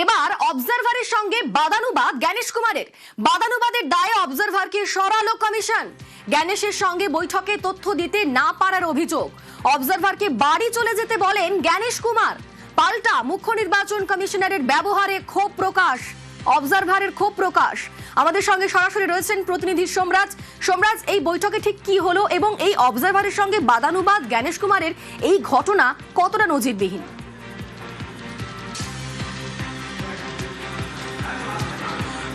এবার অবজারভারের সঙ্গে বাদানুবাদ জ্ঞানেশ কুমারের। বাদানুবাদের দায়ে অবজারভারকে সরালো কমিশন। জ্ঞানেশের সঙ্গে বৈঠকে তথ্য দিতে না পারার অভিযোগ। অবজারভারকে বাড়ি চলে যেতে বলেন জ্ঞানেশ কুমার। পাল্টা মুখ্য নির্বাচন কমিশনারের ব্যবহারে ক্ষোভ প্রকাশ। অবজারভারের ক্ষোভ প্রকাশ। আমাদের সঙ্গে সরাসরি রয়েছেন প্রতিনিধি সোমরাজ। সোমরাজ, এই বৈঠকে ঠিক কি হলো এবং এই অবজারভারের সঙ্গে বাদানুবাদ জ্ঞানেশ কুমারের এই ঘটনা কতটা নজিরবিহীন?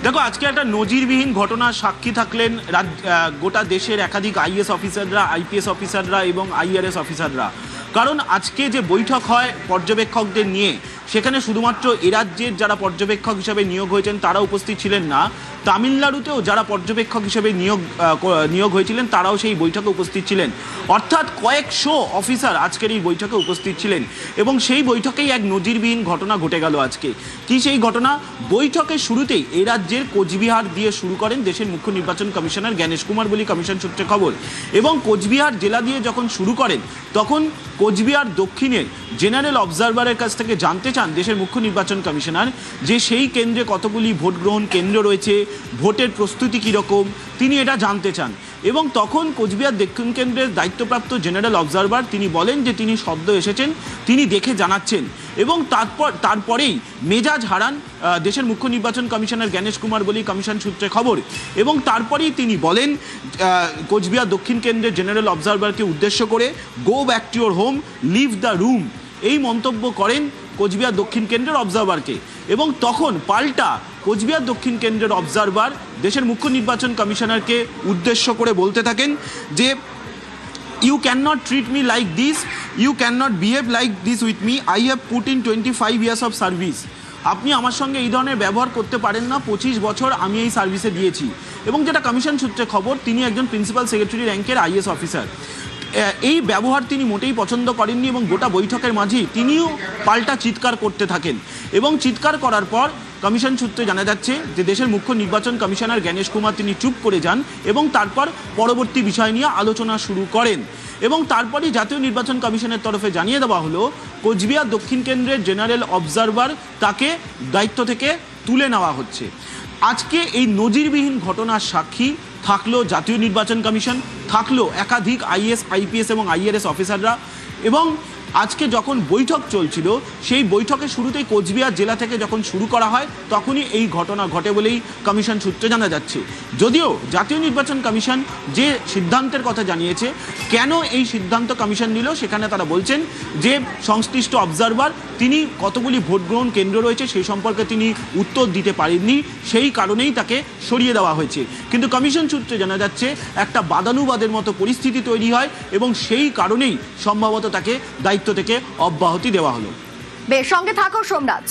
দেখো, আজকে একটা নজিরবিহীন ঘটনার সাক্ষী থাকলেন গোটা দেশের একাধিক আইএস অফিসাররা, আইপিএস অফিসাররা এবং আইআরএস অফিসাররা। কারণ আজকে যে বৈঠক হয় পর্যবেক্ষকদের নিয়ে, সেখানে শুধুমাত্র এ রাজ্যের যারা পর্যবেক্ষক হিসেবে নিয়োগ হয়েছেন তারা উপস্থিত ছিলেন না, তামিলনাড়ুতেও যারা পর্যবেক্ষক হিসেবে নিয়োগ হয়েছিলেন তারাও সেই বৈঠকে উপস্থিত ছিলেন। অর্থাৎ কয়েকশো অফিসার আজকের এই বৈঠকে উপস্থিত ছিলেন এবং সেই বৈঠকেই এক নজিরবিহীন ঘটনা ঘটে গেল আজকে। কি সেই ঘটনা? বৈঠকের শুরুতেই এ রাজ্যের কোচবিহার দিয়ে শুরু করেন দেশের মুখ্য নির্বাচন কমিশনার জ্ঞানেশ কুমার বলে কমিশন সূত্রে খবর। এবং কোচবিহার জেলা দিয়ে যখন শুরু করেন তখন কোচবিহার দক্ষিণের জেনারেল অবজারভারের কাছ থেকে জানতে চান দেশের মুখ্য নির্বাচন কমিশনার যে সেই কেন্দ্রে কতগুলি ভোট গ্রহণ কেন্দ্র রয়েছে, ভোটের প্রস্তুতি কীরকম, তিনি এটা জানতে চান। এবং তখন কোচবিহার দক্ষিণ কেন্দ্রের দায়িত্বপ্রাপ্ত জেনারেল অবজারভার তিনি বলেন যে তিনি সদ্য এসেছেন, তিনি দেখে জানাচ্ছেন। এবং তারপরেই মেজাজ হারান দেশের মুখ্য নির্বাচন কমিশনার জ্ঞানেশ কুমার বলেই কমিশন সূত্রে খবর। এবং তারপরেই তিনি বলেন কোচবিহার দক্ষিণ কেন্দ্রের জেনারেল অবজারভারকে উদ্দেশ্য করে, go back to your home, leave the room, এই মন্তব্য করেন কোচবিহার দক্ষিণ কেন্দ্রের অবজারভারকে। এবং তখন পাল্টা কোচবিহার দক্ষিণ কেন্দ্রের অবজারভার দেশের মুখ্য নির্বাচন কমিশনারকে উদ্দেশ্য করে বলতে থাকেন যে you can not treat me like this, you can not behave like this with me, I have put in 25 years of service. আপনি আমার সঙ্গে এই ধরনের ব্যবহার করতে পারেন না, 25 বছর আমি এই সার্ভিসে দিয়েছি। এবং যেটা কমিশন সূত্রে খবর, তিনি একজন প্রিন্সিপাল সেক্রেটারি র্যাঙ্কের আইএস অফিসার। এই ব্যবহার তিনি মোটেই পছন্দ করেননি এবং গোটা বৈঠকের মাঝেই তিনিও পাল্টা চিৎকার করতে থাকেন। এবং চিৎকার করার পর কমিশন সূত্রে জানা যাচ্ছে যে দেশের মুখ্য নির্বাচন কমিশনার জ্ঞানেশ কুমার তিনি চুপ করে যান এবং তারপর পরবর্তী বিষয় নিয়ে আলোচনা শুরু করেন। এবং তারপরই জাতীয় নির্বাচন কমিশনের তরফে জানিয়ে দেওয়া হলো কোচবিহার দক্ষিণ কেন্দ্রের জেনারেল অবজারভার তাকে দায়িত্ব থেকে তুলে নেওয়া হচ্ছে। আজকে এই নজিরবিহীন ঘটনার সাক্ষী থাকলো জাতীয় নির্বাচন কমিশন, থাকলো একাধিক আইএস, আইপিএস এবং আইআরএস অফিসাররা। এবং আজকে যখন বৈঠক চলছিল, সেই বৈঠকের শুরুতেই কোচবিহার জেলা থেকে যখন শুরু করা হয় তখনই এই ঘটনা ঘটে বলেই কমিশন সূত্রে জানা যাচ্ছে। যদিও জাতীয় নির্বাচন কমিশন যে সিদ্ধান্তের কথা জানিয়েছে, কেন এই সিদ্ধান্ত কমিশন নিল সেখানে তারা বলছেন যে সংশ্লিষ্ট অবজারভার তিনি কতগুলি ভোট গ্রহণ কেন্দ্র রয়েছে সেই সম্পর্কে তিনি উত্তর দিতে পারেননি, সেই কারণেই তাকে সরিয়ে দেওয়া হয়েছে। কিন্তু কমিশন সূত্রে জানা যাচ্ছে একটা বাদানুবাদের মতো পরিস্থিতি তৈরি হয় এবং সেই কারণেই সম্ভবত তাকে দায়িত্ব থেকে অব্যাহতি দেওয়া হলো। বেশ, সঙ্গে থাকো সোমরাজ।